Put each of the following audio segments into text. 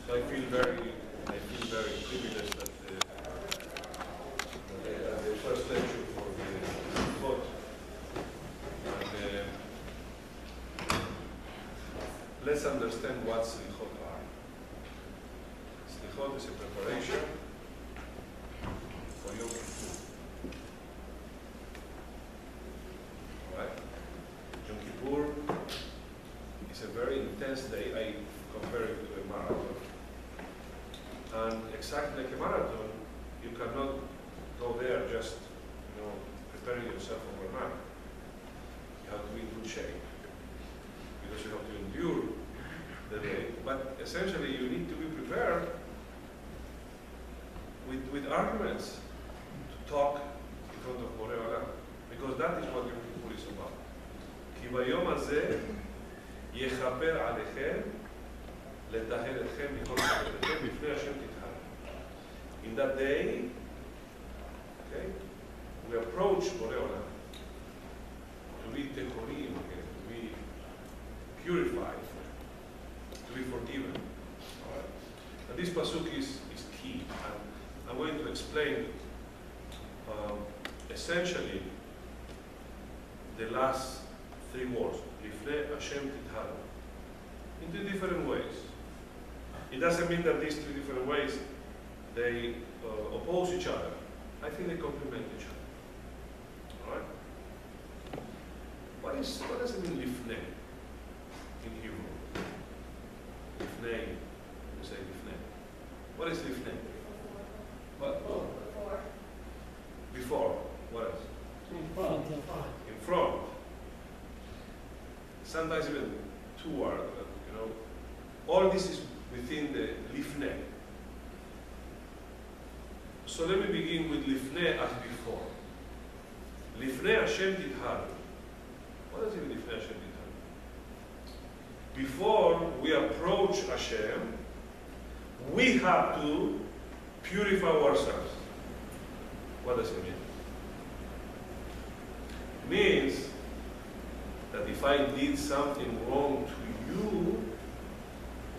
So I feel very privileged that the first lecture for the Selihot. And let's understand what Selihot are. Selihot is a preparation for Yom Kippur. Alright? Yom Kippur is a very intense day. I compare it to a marathon. And exactly like a marathon, you cannot go there just, preparing yourself overnight. You have to be in good shape because you have to endure the day. But essentially, you need to be prepared with arguments to talk in front of Borei Olam, because that is what Yom Kippur is about. כי ביום הזה יכפר עליכם לטהר אתכם מכל חטאיכם לפני השם תטהרו. In that day, okay, we approach Borei Olam to be tehorim again, to be purified, to be forgiven. All right? And this pasuk is key. And I'm going to explain essentially the last three words, Lifnei Hashem Titharu, in two different ways. It doesn't mean that these two different ways, they oppose each other. I think they complement each other. All right? What does it mean, Lifnei, in Hebrew? Lifnei, you say Lifnei. What is Lifnei? What? Before. What else? In front. In front. Sometimes even two words, all this is within the Lifnei. So let me begin with Lifnei as before. Lifnei Hashem Titharu. What does it mean, Lifnei Hashem Titharu? Before we approach Hashem, we have to purify ourselves. What does it mean? It means that if I did something wrong to you,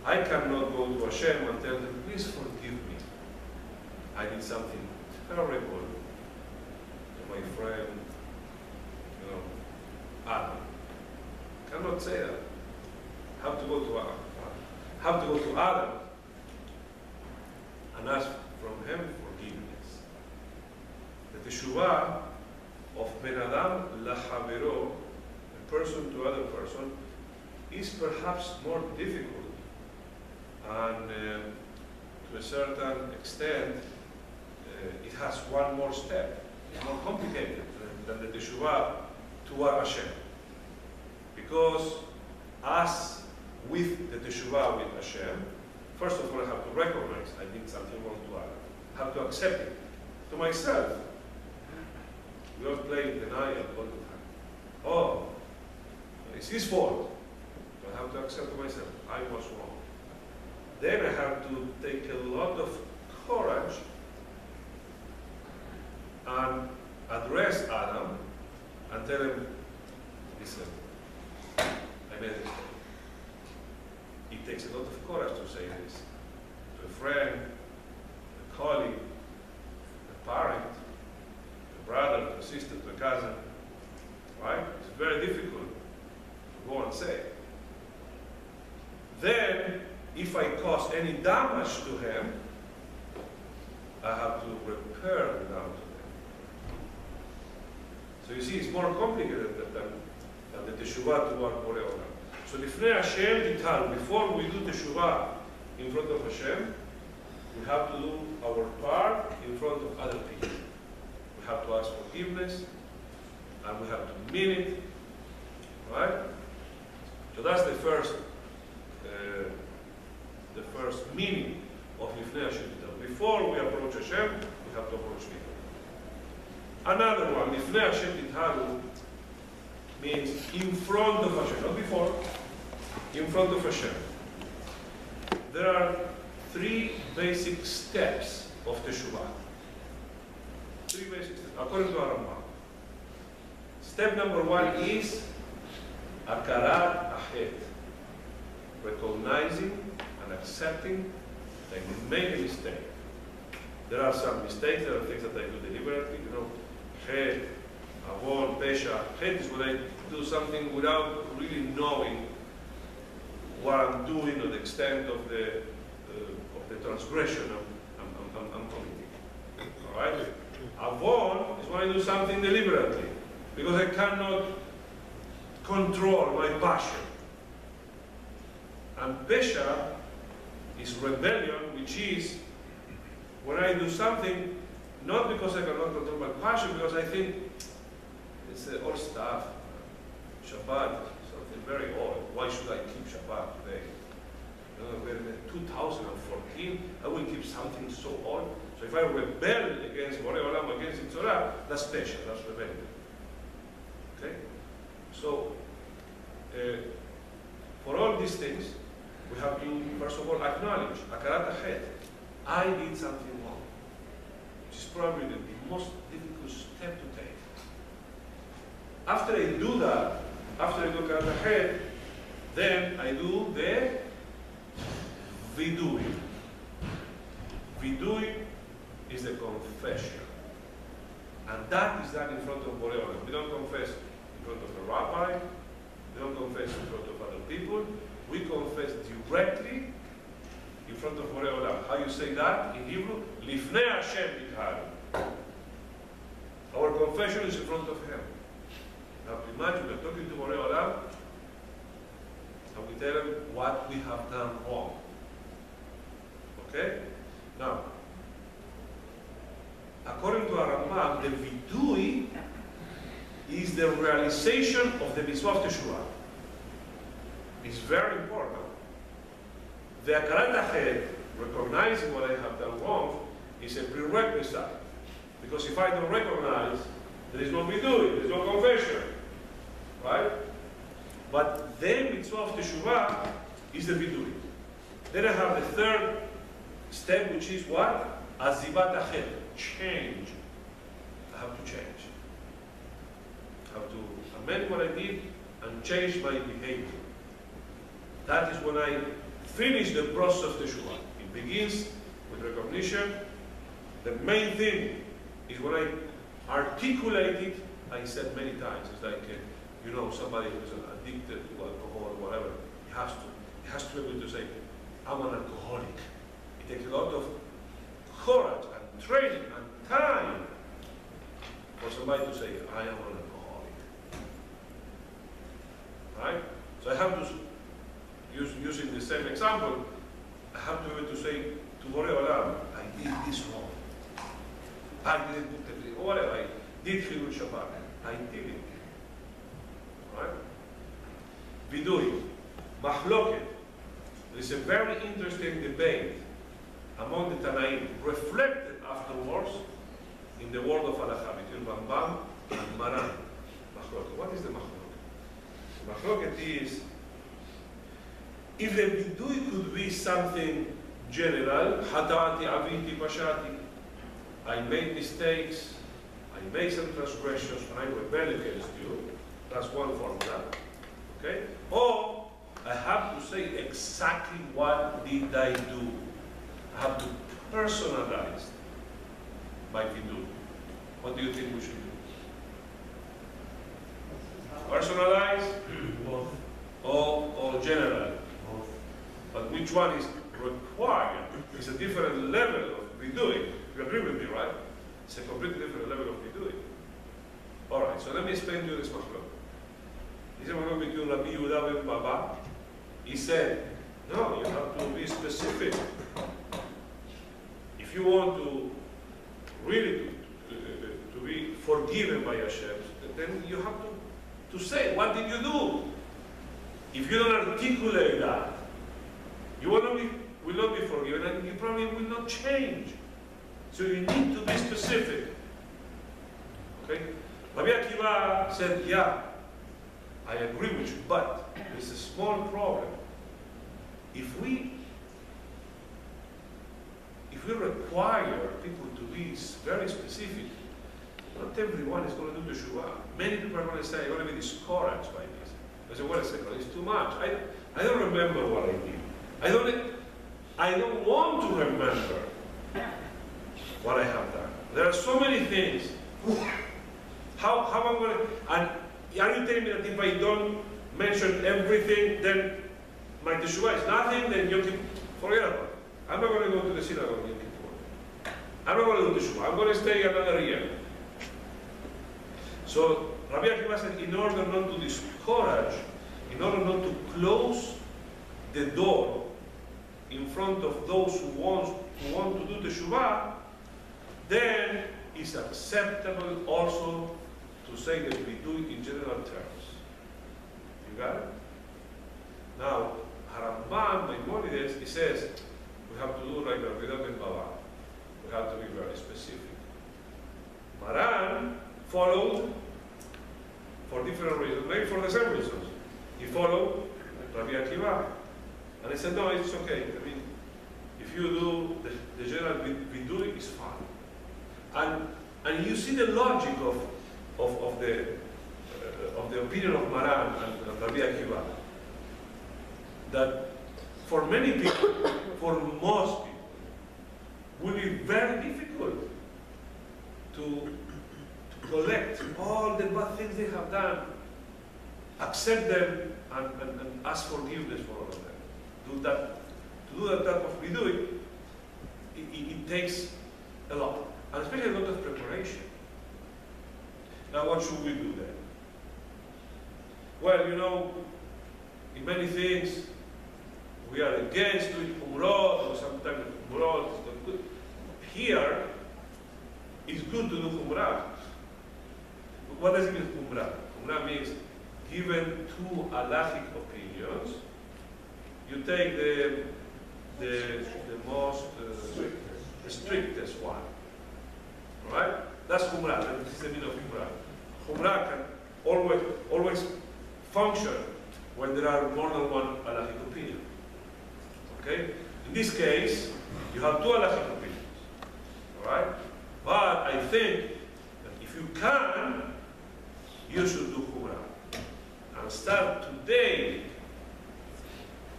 I cannot go to Hashem and tell them, please forgive me. I did something terrible to my friend, Adam. I cannot say that. I have to go to Adam and ask from him forgiveness. The teshuvah of Ben Adam lahavero, a person to other person, is perhaps more difficult, and to a certain extent, it has one more step. It's more complicated than the teshuvah toward Hashem, because as with the teshuvah with Hashem, first of all, I have to recognize I did something wrong to Allah. I have to accept it. To myself, we all play denial all the time. Oh, it's his fault. So I have to accept to myself, I was wrong. Then I have to take a lot of courage and address Adam and tell him, listen, I made a mistake. It takes a lot of courage to say this to a friend, a colleague, a parent, a brother, to a sister, to a cousin. Right? It's very difficult to go and say. Then, if I cause any damage to him, I have to repair the damage to him. So you see, it's more complicated than the teshuvah toward Borei Olam. So Lifnei Hashem Titharu, before we do teshuvah in front of Hashem, we have to do our part in front of other people. We have to ask forgiveness, and we have to mean it, right? So that's the first meaning of Lifnei Hashem Titharu. Before we approach Hashem, we have to approach people. Another one, Lifnei Hashem Titharu, means in front of Hashem, not before, in front of Hashem. There are three basic steps of teshuvah. Three basic steps, according to Rabbi. Step number one is akarat achet, recognizing and accepting I make a mistake. There are some mistakes, there are things that I do deliberately, you know. Chet, avon, pesha. Chet is when I do something without really knowing what I'm doing or the extent of the transgression I'm committing. All right? Avon is when I do something deliberately, because I cannot control my passion. And pesha is rebellion, which is when I do something not because I cannot control my passion, because I think it's old stuff. Shabbat, something very old. Why should I keep Shabbat today? You know, we're in 2014, I will keep something so old. So if I rebel against Borei Olam, against the Torah, that's pesha, that's rebellion. Okay? So, for all these things, we have to, first of all, acknowledge, akarat ahet, I did something wrong, which is probably the most difficult step to take. After I do that, after I do akarat ahet, then I do the vidui. Vidui is the confession. And that is done in front of Borei Olam. We don't confess in front of a rabbi, we don't confess in front of other people, we confess directly in front of Borei Olam. How you say that in Hebrew? Lifnei Hashem B'Kahal. Our confession is in front of Him. Now imagine we're talking to Borei Olam and we tell Him what we have done wrong. Okay? Now, according to our Rambam, the vidui is the realization of the mitzvah of Teshuvah. It's very important. The akarat ahet, recognizing what I have done wrong, is a prerequisite. Because if I don't recognize, there is no vidui, there is no confession. Right? But the mitzvah of Teshuvah is the vidui. Then I have the third step, which is what? Azivat ahet, change. I have to change. I have to amend what I did and change my behavior. That is when I finish the process of Teshuvah. It begins with recognition. The main thing is when I articulate it. I said many times, it's like, you know, somebody who's addicted to alcohol or whatever, he has to be able to say, I'm an alcoholic. It takes a lot of courage and training and time for somebody to say, I am an alcoholic. Right? So I have to, using the same example, I have to be able to say to Borei Olam, I did this wrong. I didn't put the or whatever, I did Chilul Shabbat. I did it. Right? Vidui, Mahloket. There is a very interesting debate among the Tanaim, reflected afterwards in the world of Halakha between Rambam and Maran. Mahloket. What is the Mahloket? The Mahloket is, if the vidui could be something general, Hatati, Aviti, Pashati, I made mistakes, I made some transgressions, and I rebel against you, that's one formula. Okay? Or I have to say exactly what did I do. I have to personalize my vidui. What do you think we should do? Personalize or general? But which one is required? It's a different level of vidui. You agree with me, right? It's a completely different level of vidui. All right, so let me explain to you this machlok. This is one between Rabbi Yehuda and Baba. He said, no, you have to be specific. If you want to really to be forgiven by Hashem, then you have to say, what did you do? If you don't articulate that, you will not be forgiven, and you probably will not change. So you need to be specific. Okay? Rabbi Akiva said, yeah, I agree with you, but there's a small problem. If we require people to be very specific, not everyone is going to do Teshuvah. Many people are going to say, I'm going to be discouraged by this. I say, wait a second, it's too much. I don't remember what I did. I don't want to remember what I have done. There are so many things. How am I going to, and are you telling me that if I don't mention everything, then my teshuvah is nothing, then you can forget about it? I'm not going to go to the synagogue in Yom Kippur. I'm not going to do teshuvah. I'm going to stay another year. So Rabbi Akiva said, in order not to discourage, in order not to close the door in front of those who want to do teshuvah, then it's acceptable also to say that we do it in general terms. You got it? Now, Harambam, Maimonides, he says, we have to do like Rabbi Ben Baba. We have to be very specific. Maran followed for different reasons, maybe for the same reasons. He followed Rabbi Akiva. And he said, no, it's okay. I mean, if you do the general vidui, it's fine. And you see the logic of the opinion of Maran and Rabbi Akiva, that for many people, for most people, will be very difficult to collect all the bad things they have done, accept them, and ask forgiveness for all of them. To do that type of vidui, it takes a lot, and especially a lot of preparation. Now, what should we do then? Well, you know, in many things, we are against doing umrot, or sometimes umrot is not good. Here, it's good to do umrah. What does it mean, umrah? Umrah means, given two halachic opinions, you take the most the strictest one. All right? That's umrah. That is the meaning of umrah. Umrah can always function when there are more than one halachic opinion. Okay? In this case, you have two halachic opinions. All right? But I think that if you can, you should do umrah and start today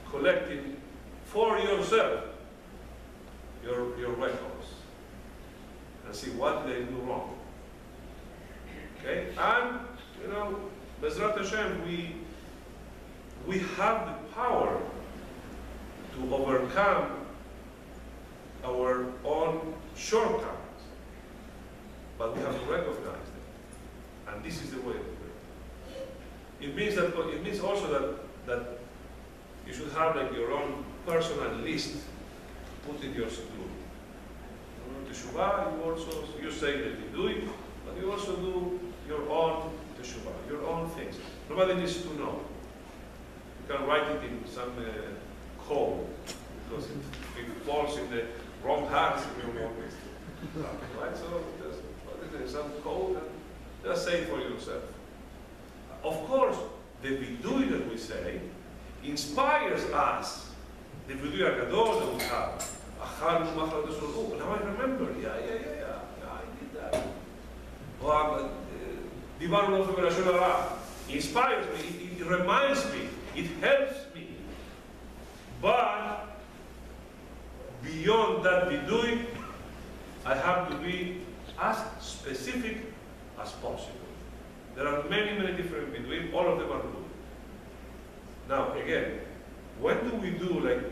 collecting for yourself your records and see what they do wrong. Okay? And, you know, Bezrat Hashem, we have the power to overcome our own shortcomings, but we have to recognize them. And this is the way to do it. It means also that you should have like your own personal list put in your schedule. Teshuvah, you say that you do it, but you also do your own teshuvah, your own things. Nobody needs to know. You can write it in some code, because if it falls in the wrong hands, it will not be right? So just put it in some code and just say it for yourself. Of course, the vidui that we say inspires us. The vidui agadol that we have. Now I remember, yeah, I did that. It inspires me, it reminds me, it helps me. But beyond that vidui, I have to be as specific as possible. There are many different vidui, all of them are good. Now again, when do we do like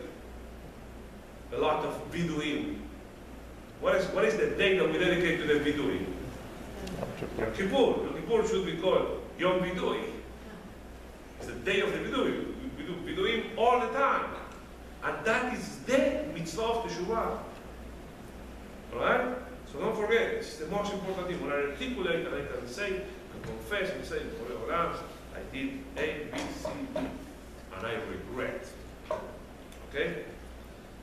a lot of viduim? What is the day that we dedicate to the viduim? Yom Kippur. Yom Kippur should be called Yom Vidui. It's the day of the vidui. We do viduim all the time. And that is the mitzvah of teshuvah. Alright? So don't forget, it's the most important thing. When I articulate and I can say, and confess and say, I did A, B, C, D, and I regret. Okay?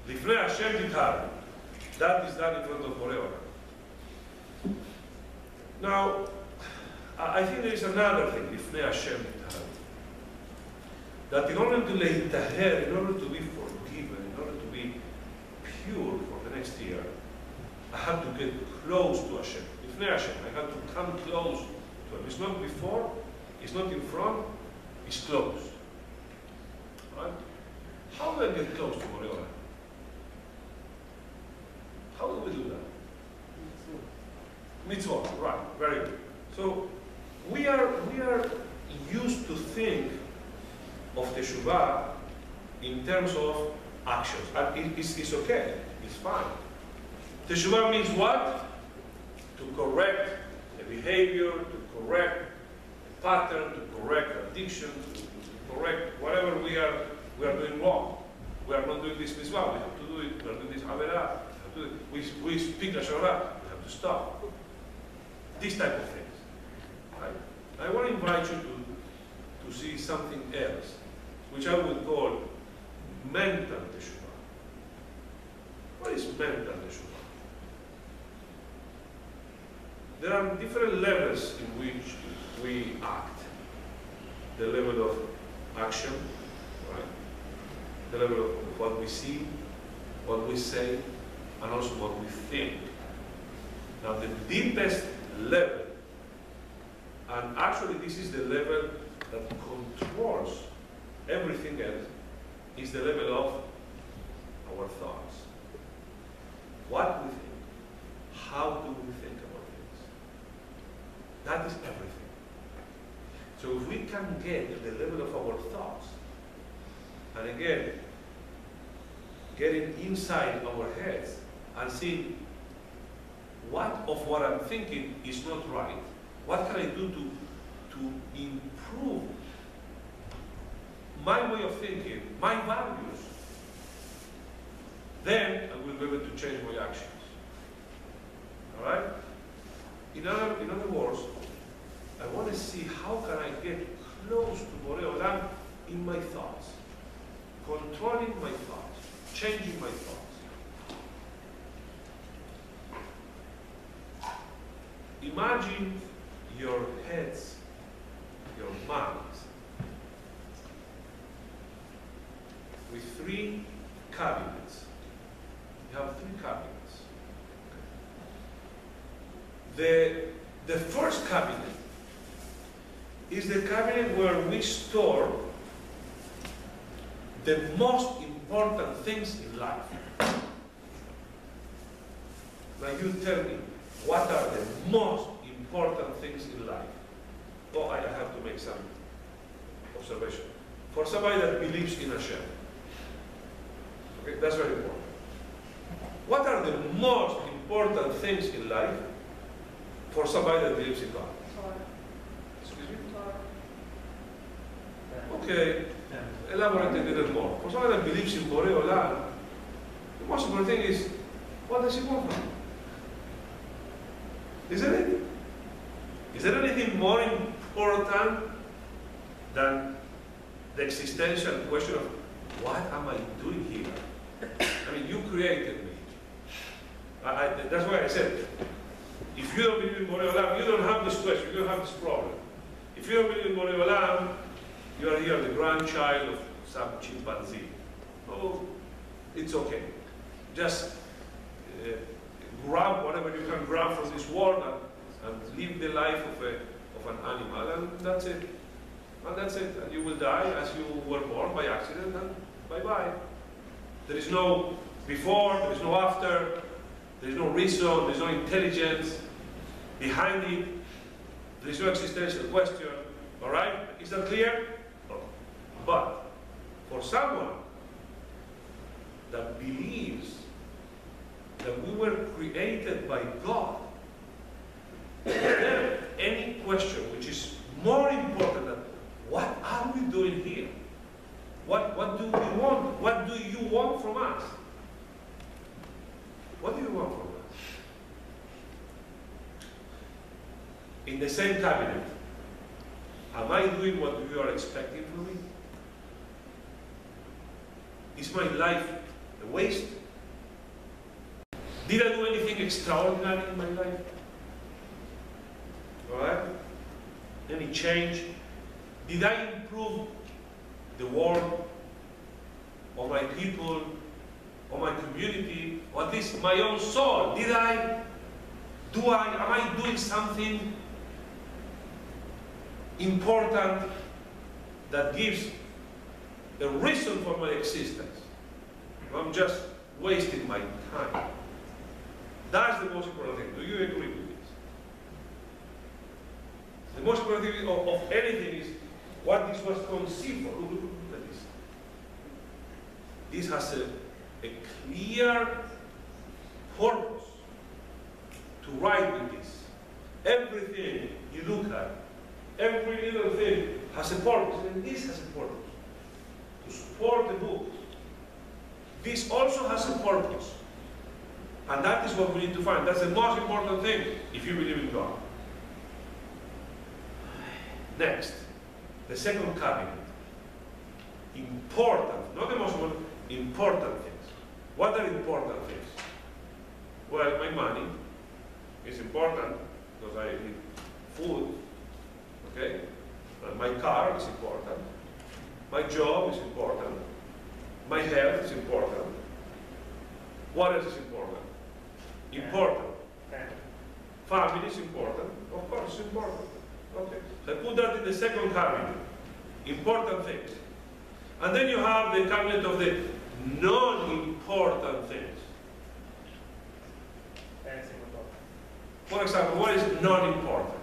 Lifnei Hashem titharu. That is done in front of Borei. Now, I think there is another thing, Lifnei Hashem titharu. That in order to leitaher, in order to be forgiven, in order to be pure for the next year, I have to get close to Hashem. Lifnei Hashem, I have to come close to Him. It's not before, it's not in front, it's close. Right? How do I get close to Borei? Mitzvot, right, very good. So we are used to think of Teshuvah in terms of actions. And it's okay, it's fine. Teshuvah means what? To correct a behavior, to correct a pattern, to correct addiction, to correct whatever we are doing wrong. We are not doing this mitzvah, we have to do it. We are doing this averah, we speak Lashon Hara, we have to stop. These type of things. Right? I want to invite you to see something else, which I would call mental teshuvah. What is mental teshuvah? There are different levels in which we act. The level of action, right? The level of what we see, what we say, and also what we think. Now the deepest level, and actually this is the level that controls everything else, is the level of our thoughts. What we think, how do we think about things. That is everything. So if we can get to the level of our thoughts, and again, getting inside our heads and see what of what I'm thinking is not right, what can I do to improve my way of thinking, my values, then I will be able to change my actions. All right? In other words, I want to see how can I get close to Borei Olam in my thoughts, controlling my thoughts, changing my thoughts. Imagine your heads, your minds, with three cabinets. You have three cabinets. The first cabinet is the cabinet where we store the most important things in life. Now you tell me, what are the most important things in life? Oh, I have to make some observation. For somebody that believes in Hashem, okay, that's very important. What are the most important things in life for somebody that believes in God? Excuse me? Okay, elaborate a little more. For somebody that believes in Borei Olam, the most important thing is, what does he want from you? Isn't it? Is there anything more important than the existential question of what am I doing here? I mean, you created me. That's why I said, if you don't believe in Borei Olam, you don't have this question, you don't have this problem. If you don't believe in Borei Olam, you are here the grandchild of some chimpanzee. Oh, it's okay. Just grab whatever you can grab from this world and live the life of an animal, and that's it. And that's it. And you will die as you were born by accident, and bye-bye. There is no before, there is no after, there is no reason, there is no intelligence behind it, there is no existential question. All right? Is that clear? No. But for someone that believes that we were created by God, then any question which is more important than what are we doing here? What do we want? What do you want from us? What do you want from us? In the same cabinet, am I doing what you are expecting from me? Is my life a waste? Did I do anything extraordinary in my life? All right? Any change? Did I improve the world, or my people, or my community, or at least my own soul? Did I? Am I doing something important that gives a reason for my existence? I'm just wasting my time. That's the most important thing. Do you agree with this? The most important thing of anything is what this was conceived for. Look at this. This has a clear purpose to write with this. Everything you look at, every little thing has a purpose, and this has a purpose. To support the book. This also has a purpose. And that is what we need to find. That's the most important thing if you believe in God. Next, the second cabinet. Important, not the most important, important things. What are important things? Well, my money is important because I need food, okay? My car is important. My job is important. My health is important. What else is important? Important. Family is important. Of course, it's important. Okay. So I put that in the second cabinet. Important things. And then you have the cabinet of the non-important things. For example, what is non-important?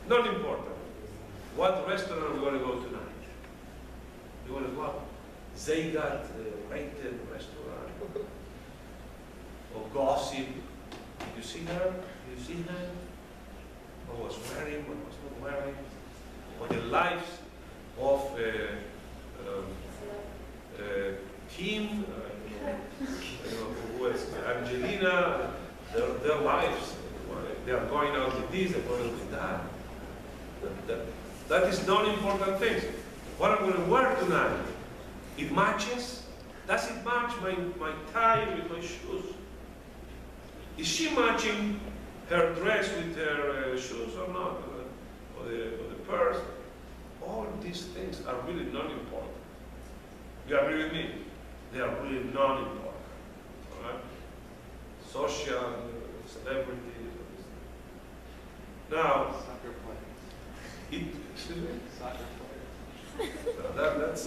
Non-important. What restaurant are we going to go tonight? You want to go out? They got rated restaurant. Or gossip. Did you see her? Did you see him? What was wearing? What was not wearing? Or the lives of Kim, who is Angelina, their lives. They are going out with this, they're going out with that. That is non-important things. What I'm going to wear tonight, it matches? Does it match my tie with my shoes? Is she matching her dress with her shoes or not? Or the purse? All these things are really non-important. You agree with me? They are really non-important. All right? Social, celebrities. Now, excuse me? Soccer players. That's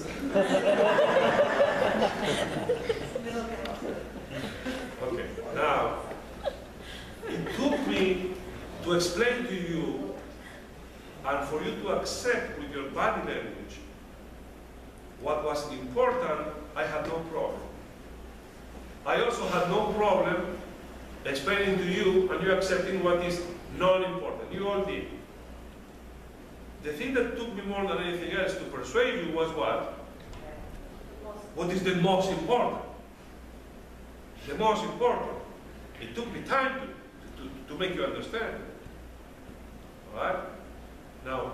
okay. Now, it took me to explain to you and for you to accept with your body language what was important. I had no problem. I also had no problem explaining to you and you accepting what is non-important. You all did. The thing that took me more than anything else to persuade you was what? What is the most important? The most important. It took me time to make you understand. All right? Now,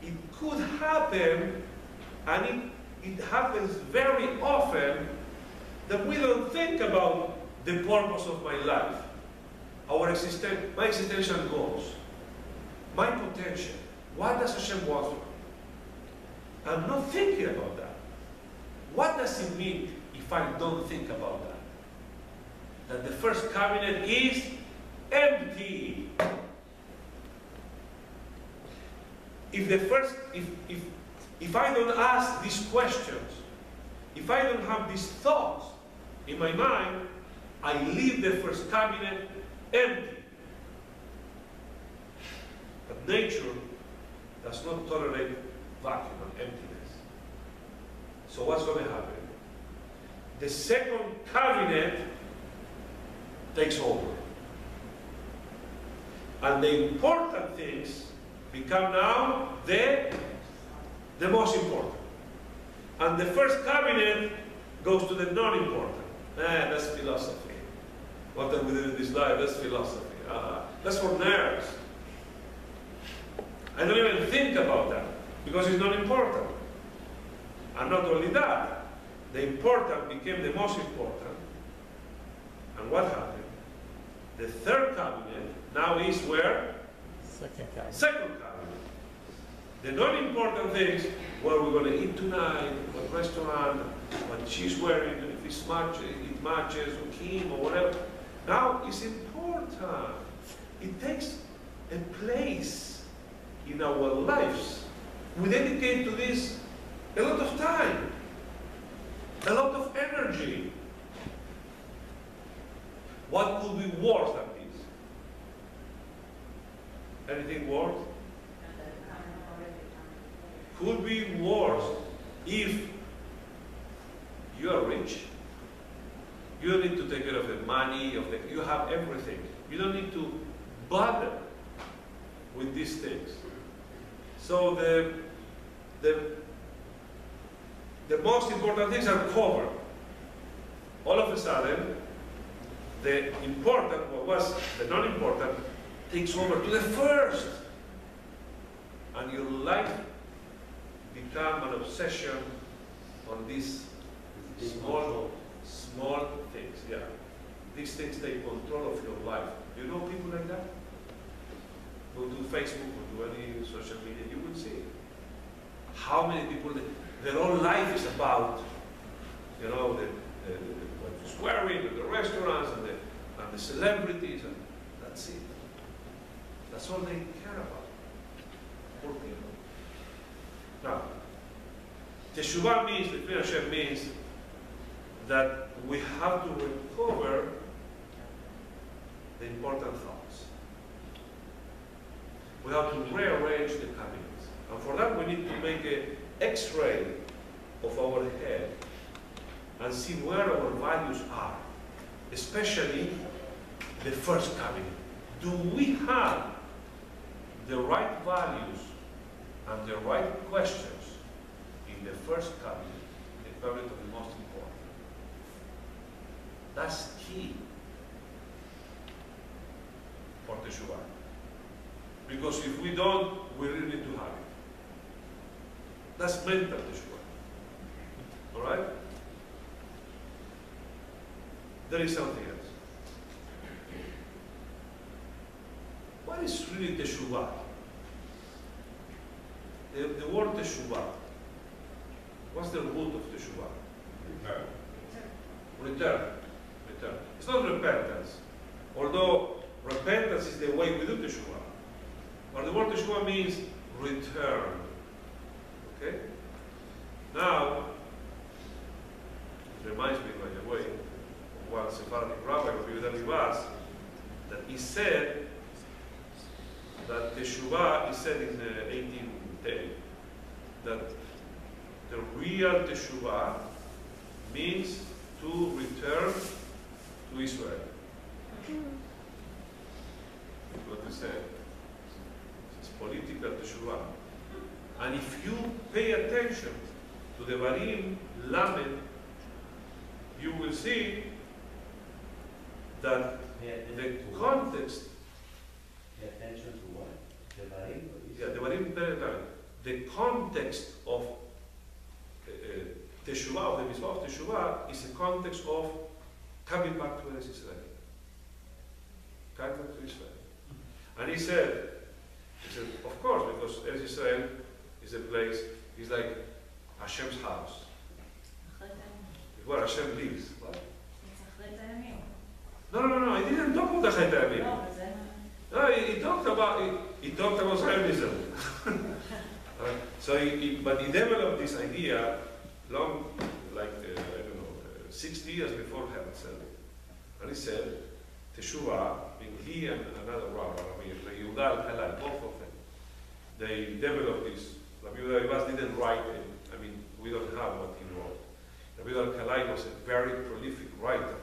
it could happen, and it happens very often, that we don't think about the purpose of my life, my existential goals, my potential. What does Hashem want from me? I'm not thinking about that. What does it mean if I don't think about that? That the first cabinet is empty. If I don't ask these questions, if I don't have these thoughts in my mind, I leave the first cabinet empty. But nature does not tolerate vacuum and emptiness. So what's going to happen? The second cabinet takes over. And the important things become now the most important. And the first cabinet goes to the non-important. That's philosophy. What are we doing in this life? That's philosophy. That's for nerds. I don't even think about that because it's not important. And not only that, the important became the most important. And what happened? The third cabinet now is where? Second cabinet. Second cabinet. The non-important things, where we're going to eat tonight, what restaurant, what she's wearing, if it matches, or Kim, or whatever. Now it's important. It takes a place in our lives. We dedicate to this a lot of time, a lot of energy. What could be worse than this? Anything worse? Could be worse if you are rich. You don't need to take care of the money, you have everything. You don't need to bother with these things. So the most important things are covered. All of a sudden, the important, what was the non-important, takes over to the first. And your life become an obsession on these small things. Yeah, these things take control of your life. You know people like that? Go to Facebook or to any social media, you will see how many people, their whole life is about, you know, the swearing, and the restaurants, and the celebrities, and that's it. That's all they care about. Poor people. Now, Teshuvah means, the Kriya Hashem means that we have to recover the important thoughts. We have to rearrange the cabinets. And for that, we need to make an X-ray of our head and see where our values are, especially the first cabinet. Do we have the right values and the right questions in the first cabinet, the cabinet of the most important? That's key for Teshuvah. Because if we don't, we really need to have it. That's mental Teshuvah. All right? There is something else. What is really Teshuvah? The word Teshuvah, what's the root of Teshuvah? Return. Return. It's not repentance. Although repentance is the way we do Teshuvah. But the word Teshuvah means return. Okay? Now, it reminds me, by the way, of one Sephardic Rabbi, Rabbi, that he said that Teshuvah, he said in 1810, that the real Teshuvah means to return to Israel. That's what he said. It's political Teshuvah. And if you pay attention to the Barim Lamed, you will see that the context. Pay attention to what? The Barim? Yeah, the Barim Lamed. The context of Teshuvah, of the mitzvah of Teshuvah, is a context of coming back to Eretz Israel. Coming back to Israel. And he said, of course, because Eretz Israel is a place, it's like Hashem's house. It's where Hashem lives. What? No, he didn't talk about the Chet HaYamim. No, he talked about Zionism. But he developed this idea long, like, I don't know, 60 years before Herzl. And he said, Teshuvah, he and another rabbi, Rabbi Yehuda al-Kalai, both of them, they developed this. Rabbi Yehuda didn't write it. I mean, we don't have what he wrote. Rabbi Yehuda al-Kalai was a very prolific writer,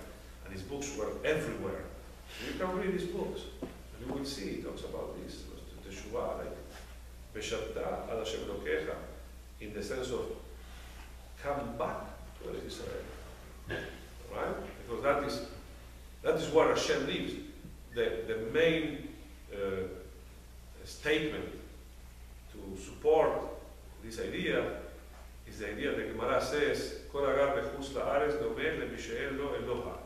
and his books were everywhere. You can read his books, and you will see he talks about this, Teshuvah, like, Beshavta ad Hashem Elokecha, in the sense of come back to Eretz Israel. Right? Because that is where Hashem lives. The main statement to support this idea is the idea that Gemara says, Kol hagar bechutz la'aretz domeh lemishe'en lo Eloha.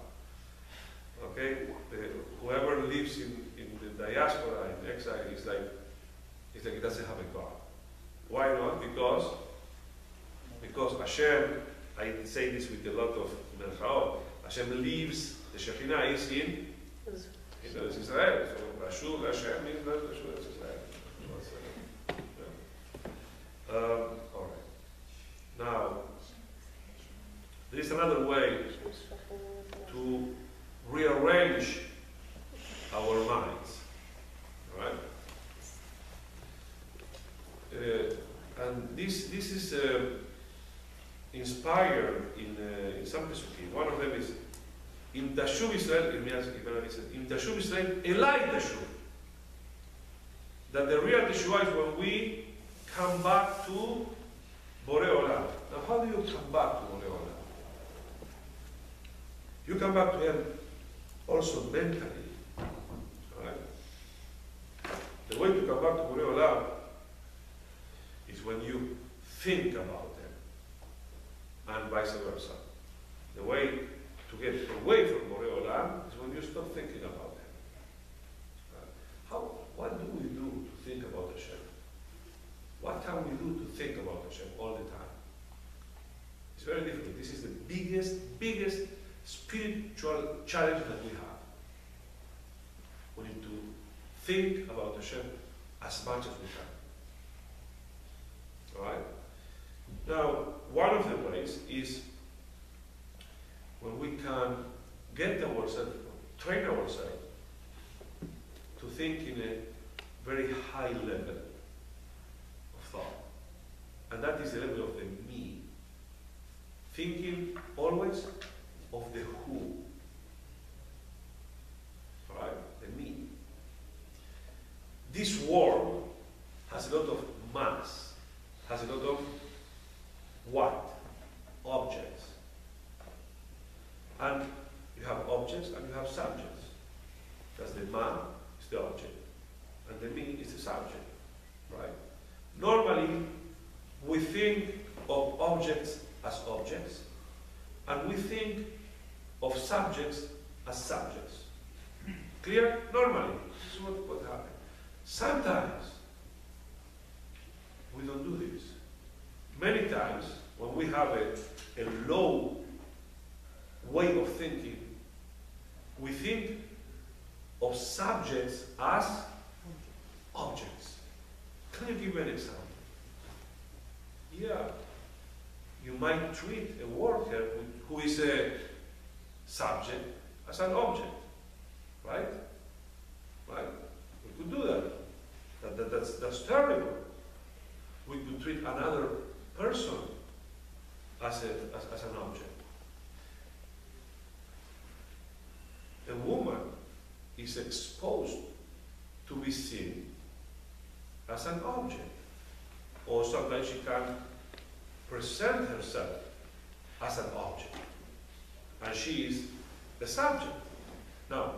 Okay? Whoever lives in the diaspora, in exile, is like it doesn't have a God. Why not? Because Hashem, I say this with a lot of Melchaot, Hashem lives, the Shekhinah is in Eretz Israel. So Rashul Hashem means that Rashul Eretz Israel. All right. Now, there is another way to rearrange our minds. All right? Tashuv Israel, in Tashuv Israel, Elai Tashuv. That the real Teshuvah is when we come back to Borei Olam. Now, how do you come back to Borei Olam? You come back to Him also mentally. Right? The way to come back to Borei Olam is when you think about them, and vice versa. The way to get away from Borei Olam is when you stop thinking about them. What do we do to think about Hashem? What can we do to think about Hashem all the time? It's very difficult. This is the biggest spiritual challenge that we have. We need to think about Hashem as much as we can. Alright? Now, one of the ways is when we can get ourselves, train ourselves to think in a very high level of thought. And that is the level of the me. Thinking always of the who. Right? The me. This world has a lot of mass, has a lot of what? Objects. And you have objects and you have subjects. That's the man is the object. And the me is the subject. Right? Normally, we think of objects as objects, and we think of subjects as subjects. Clear? Normally, this is what happens. Sometimes, we don't do this. Many times, when we have a low way of thinking, we think of subjects as objects. Can you give me an example? Yeah, you might treat a worker who is a subject as an object, right? Right? We could do that. That's terrible. We could treat another person as an object. A woman is exposed to be seen as an object. Or sometimes she can present herself as an object. And she is the subject. Now,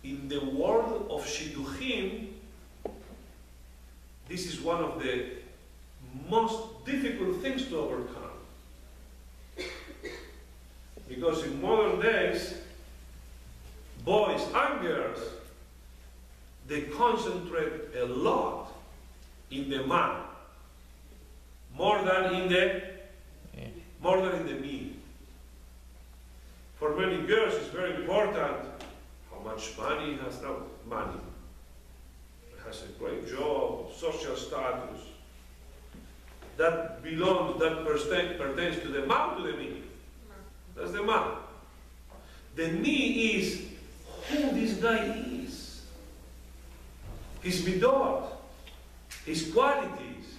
in the world of Shidduchim, this is one of the most difficult things to overcome. Because in modern days, boys and girls, they concentrate a lot in the man, more than in the me. For many girls, it's very important how much money he has now. Money. He has a great job, social status. That belongs, that pertains to the man, to the me. That's the man. The me is who this guy is. His midot, his qualities.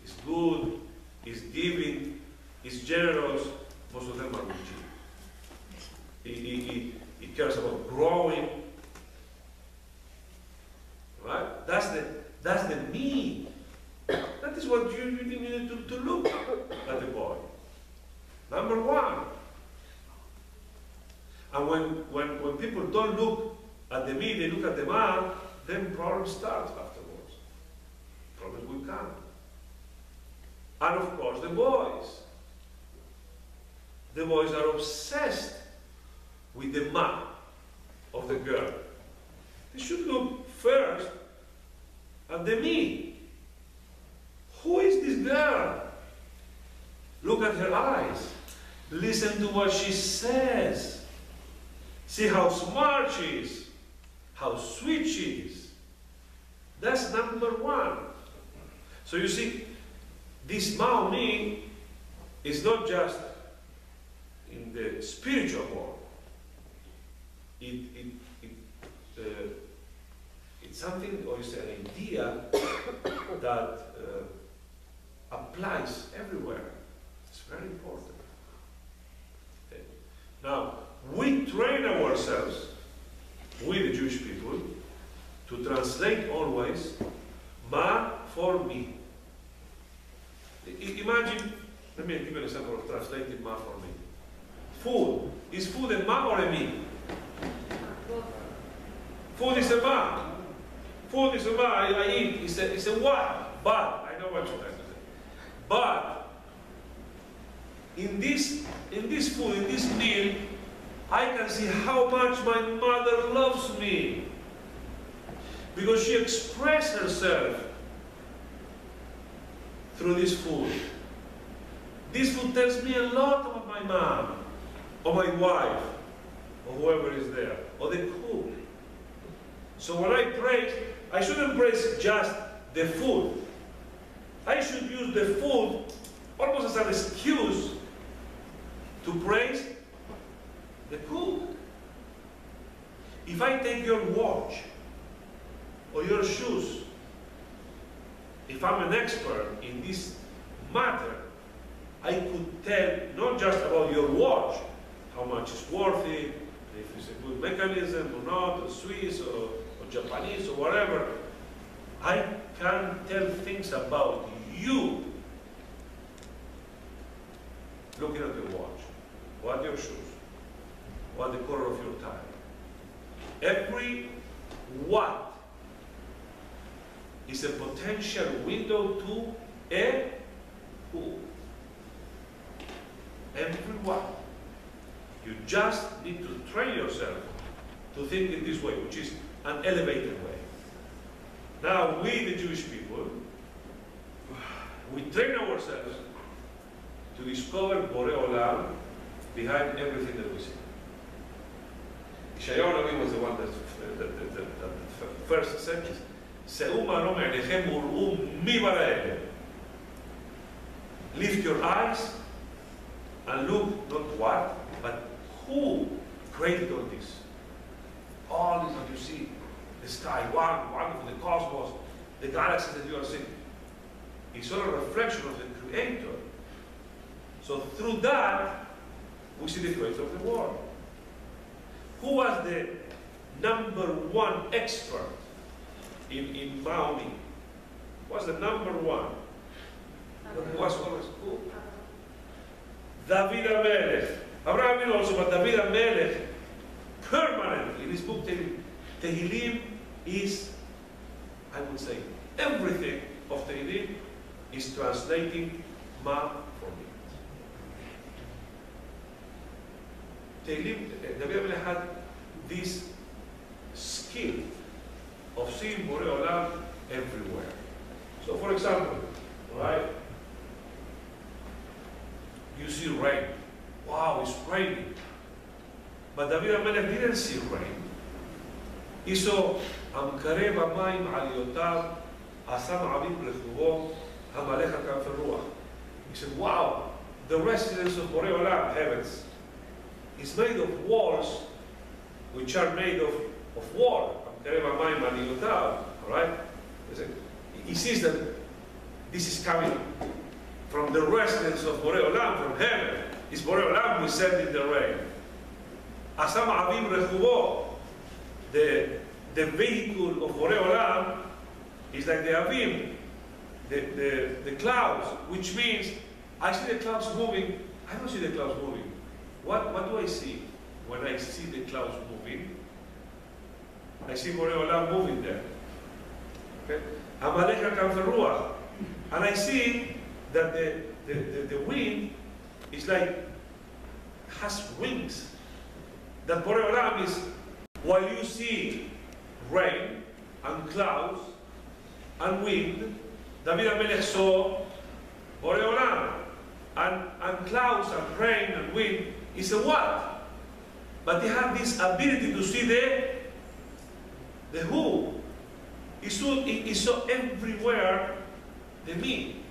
He's good, he's giving, he's generous. Most of them are with He cares about growing. Right? That's the me. That is what you really need to look at the boy. Number one. And when people don't look at the me, they look at the man, then problems start afterwards. Problems will come. And of course the boys. The boys are obsessed with the man of the girl. They should look first at the me. Who is this girl? Look at her eyes. Listen to what she says. See how smart she is. How sweet she is. That's number one. So you see, this Maoni is not just in the spiritual world. It's something, or it's an idea that applies everywhere. It's very important. Okay. Now, ourselves, we the Jewish people, to translate always ma for me. Imagine, let me give you an example of translating ma for me. Food. Is food a ma or a me? Food is a ma. Food is a ma. I eat. It's a what? But. I know what you're trying to say. But in this food, in this meal, I can see how much my mother loves me. Because she expressed herself through this food. This food tells me a lot about my mom, or my wife, or whoever is there, or the cook. So when I praise, I shouldn't praise just the food. I should use the food almost as an excuse to praise the cook. If I take your watch or your shoes, if I'm an expert in this matter, I could tell not just about your watch, how much it's worth it, if it's a good mechanism or not, or Swiss or Japanese or whatever. I can tell things about you looking at your watch, or at your shoes, or at the color of your tie. Every what is a potential window to a who. Every what. You just need to train yourself to think in this way, which is an elevated way. Now, we, the Jewish people, we train ourselves to discover Borei Olam behind everything that we see. Yeshayahu Rabbi was the one that first said this. Se'u marom einechem ur'u mi bara. Lift your eyes and look not what, but who created all this. All this that you see, the sky, wonderful, the cosmos, the galaxies that you are seeing, it's all a reflection of the Creator. So through that, we see the Creator of the world. Who was the #1 expert in Maumi? Who was the #1? Who was always who? David HaMelech. Abraham also, but David HaMelech, permanently, in his book Tehillim is, I would say, everything of Tehillim is translating ma for me. Tehillim, David HaMelech had this skill of seeing Borei Olam everywhere. So, for example, right? You see rain. Wow, it's raining. But David HaMelech didn't see rain. He saw, המקרב המים עליותיו, השם עבים רכובו, המלך כנף הרוח. He said, wow, the residence of Borei Olam, heavens, is made of walls which are made of water. המקרב המים עליותיו, all right? He sees that this is coming from the residence of Borei Olam, from heaven. It's Borei Olam who is sending the rain. Asam Avim Rechubo, the vehicle of Borei Olam is like the Avim, the clouds, which means I see the clouds moving. I don't see the clouds moving. What do I see when I see the clouds moving? I see Borei Olam moving there. Okay? Amalek HaKanf Ruach. And I see that the wind is like, has wings. That Borei Olam is, while you see rain and clouds and wind, David HaMelech saw Borei Olam. And clouds and rain and wind is a what? But he had this ability to see the who. He saw everywhere the me.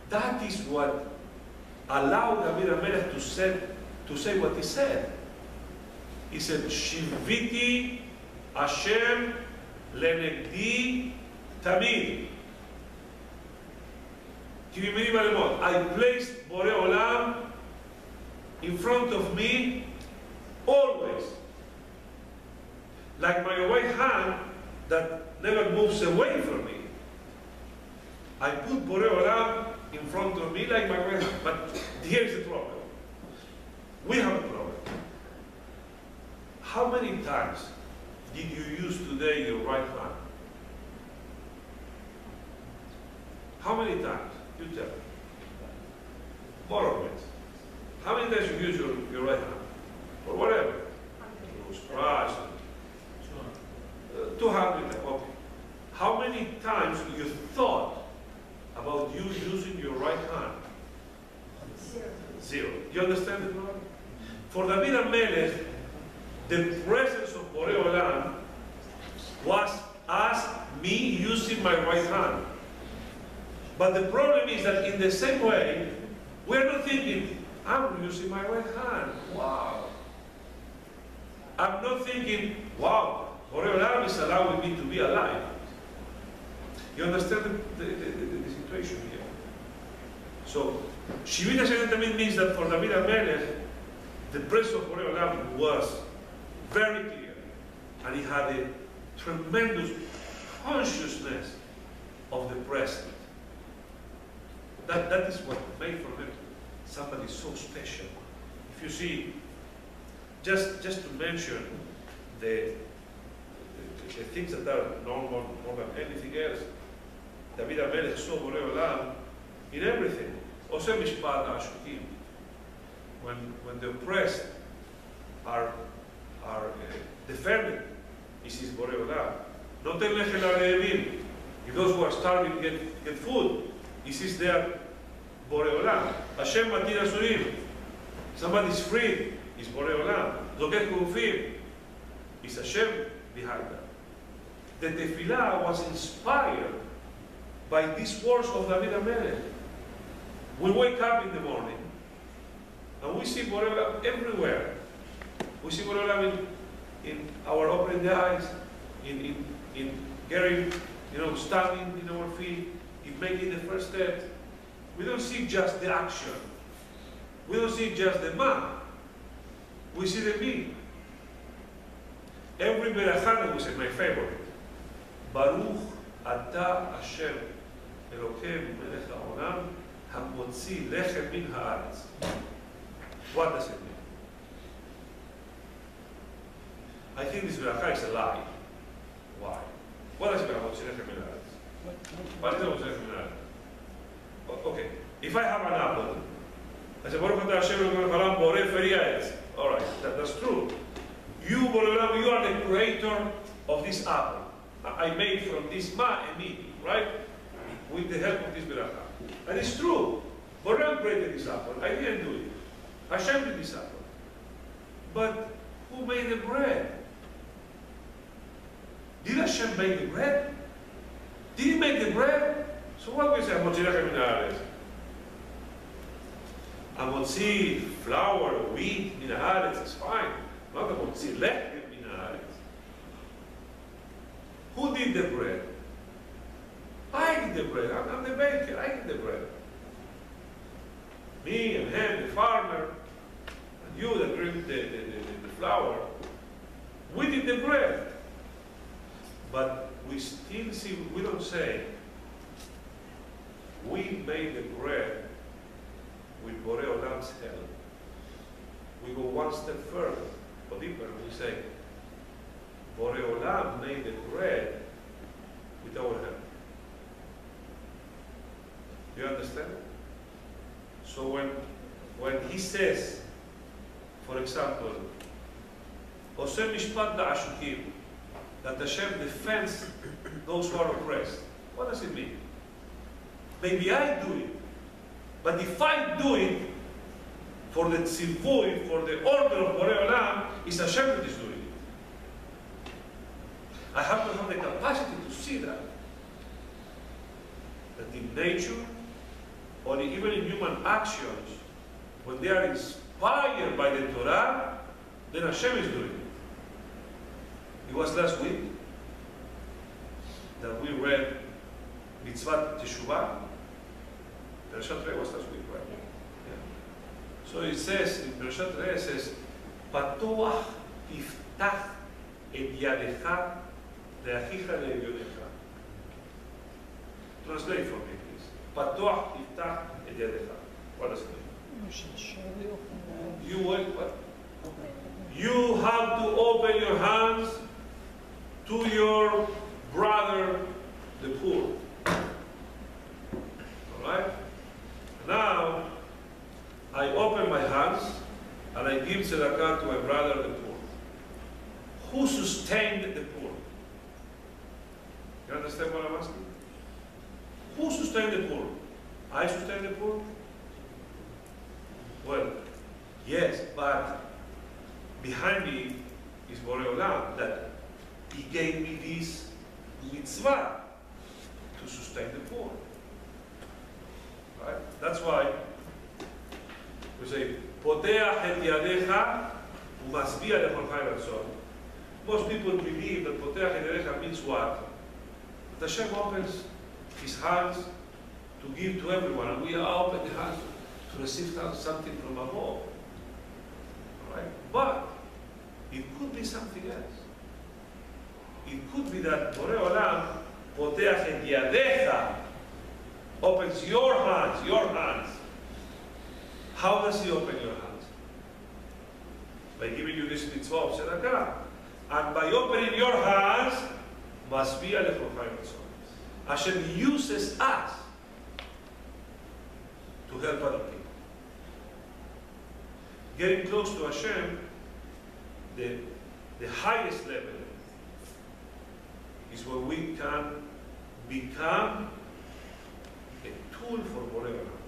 That is what allowed David HaMelech to say what he said. He said, Shiviti Hashem lenegdi tamid. I placed Borei Olam in front of me always. like my right hand that never moves away from me. I put Borei Olam in front of me like my right hand. But here's the problem. We have a problem. How many times did you use today your right hand? How many times? You tell me. More or less. How many times you use your right hand? Or whatever. You scratch. 200. Okay. How many times you thought about you using your right hand? Zero. You understand the problem? For David HaMelech, the presence of Borei Olam was as me using my right hand. But the problem is that in the same way, we're not thinking, I'm using my right hand. Wow. I'm not thinking, wow, Borei Olam is allowing me to be alive. You understand the situation here? So, Shivita Shenetamid means that for David HaMelech, the presence of Borei Olam was very clear. And he had a tremendous consciousness of the present. That is what made from him somebody so special. If you see, just to mention the things that are normal more than anything else, David HaMelech saw Borei Olam in everything. Oseh mishpat ha'ashukim. When the oppressed are defended, he sees Borei Olam. Noten lechem la're'evim. If those who are starving get food, he sees there Borei Olam. Hashem matir asurim. Somebody's free, is Borei Olam. Zoket kurufim, is Hashem behind that. The tefillah was inspired by these words of David HaMelech. We wake up in the morning and we see Borei Olam everywhere. We see Borei Olam in our opening the eyes, in getting, standing in our feet, in making the first step. We don't see just the action. We don't see just the man. We see the me. Every berachah was my favorite. Baruch Ata Hashem Elokem Melech HaOlam HaMotzi Lechem Min Haaretz. What does it mean? I think this berachah is a lie. Why? What does it mean? HaMotzi Lechem Min Haaretz? What is HaMotzi Lechem Min Haaretz? Okay, if I have an apple, I say Baruch Ata Hashem Elokem Melech HaOlam Borei Feri Haaretz. All right, that's true. You, Borei Olam, you are the creator of this apple. I made from this ma and me, right? With the help of this berachah. And it's true. Borei Olam created this apple. I didn't do it. Hashem did this apple. But who made the bread? Did Hashem make the bread? Did he make the bread? So what we say? Hamotzi lechem min haaretz. Hamotzi flour, wheat min haaretz is fine. Not hamotzi lechem min haaretz. Who did the bread? I did the bread. I'm the baker. I did the bread. Me and him, the farmer, and you that drink the flour. We did the bread. But we still see, we don't say, we made the bread with Borei Olam's help. We go one step further, or deeper, and we say, Borei Olam made the bread with our help. Do you understand? So when he says, for example, Oseh mishpat ha'ashukim, that Hashem defends those who are oppressed, what does it mean? Maybe I do it, but if I do it for the tzivui, for the order of Borei Olam, it's Hashem that is doing it. I have to have the capacity to see that in nature, or even in human actions, when they are inspired by the Torah, then Hashem is doing it. It was last week that we read Mitzvah Teshuvah. Perashat Re'eh was last week, right? Yeah. So it says, in Perashat Re'eh, it says, Patoach tiftach את ידך לאחיך לאביונך. Translate for me, please. פתוח תפתח את ידך. What does it mean? You will, what? You have to open your hands to your brother, the poor. All right? Now, I open my hands and I give tzedakah to my brother, the poor. Who sustained the poor? You understand what I'm asking? Who sustained the poor? I sustain the poor? Well, yes, but behind me is Borei Olam, that he gave me this mitzvah to sustain the poor. Right? That's why we say, Poteach et yadecha umasbia lechol chai ratzon. Most people believe that Poteach et yadecha means what? That Hashem opens his hands to give to everyone, and we open the hands to receive something from above. Right? But it could be something else. It could be that Borei Olam, Poteach et yadecha, opens your hands, your hands. How does he open your hands? By giving you this mitzvah of tzedakah. And by opening your hands, must be alechol chai ratzon. Hashem uses us to help other people. Getting close to Hashem, the highest level is when we can become a tool for Borei Olam.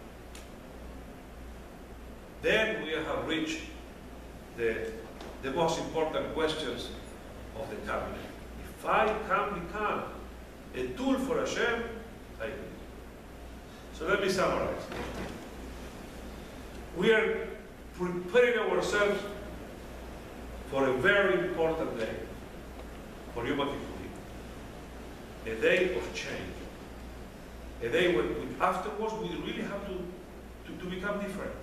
Then we have reached the most important questions of the cabinet. If I can become a tool for Hashem, I will. So let me summarize. We are preparing ourselves for a very important day, for Yom Kippurim, a day of change, a day when afterwards we really have to become different.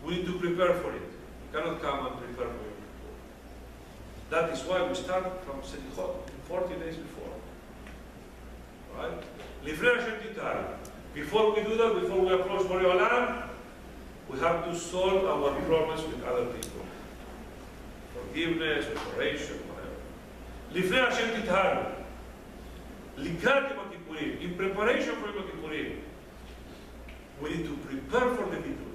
We need to prepare for it. We cannot come and prepare for Yom Kippur. That is why we start from Selihot 40 days before. Right? Lifnei Hashem Titaru. Before we do that, before we approach Borei Olam, we have to solve our problems with other people. Forgiveness, reparation, whatever. Lifnei Hashem Titaru. Likrat Yom Kippurim. In preparation for Yom Kippurim, we need to prepare for the Bitton.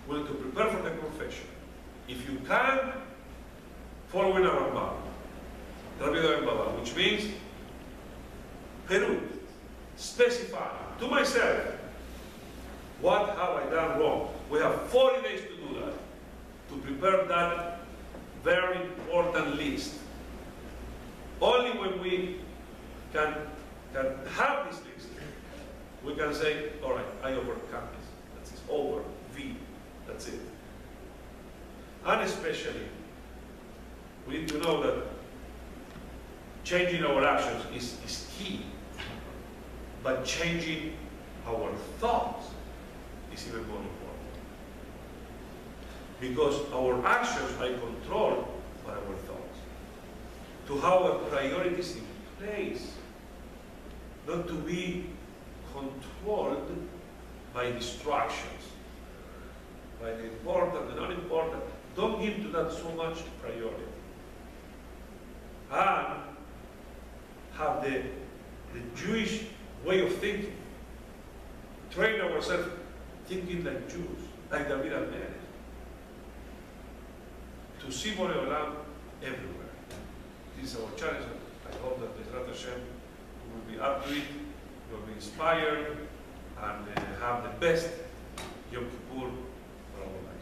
We need to prepare for the confession. If you can, follow in our Rabbi, which means Peru, specify to myself, what have I done wrong? We have 40 days to do that, to prepare that very important list. Only when we can have this list, we can say, all right, I overcome this. That's it, over, V, that's it. And especially, we need to know that changing our actions is key. But changing our thoughts is even more important. Because our actions are controlled by our thoughts. To have our priorities in place, not to be controlled by distractions, by the important, the non-important. Don't give to that so much priority. And have the Jewish way of thinking. Train ourselves thinking like Jews, like David al-Melech. To see Borei Olam everywhere. This is our challenge. I hope that Bezrat Hashem will be up to it, will be inspired, and have the best Yom Kippur for our life.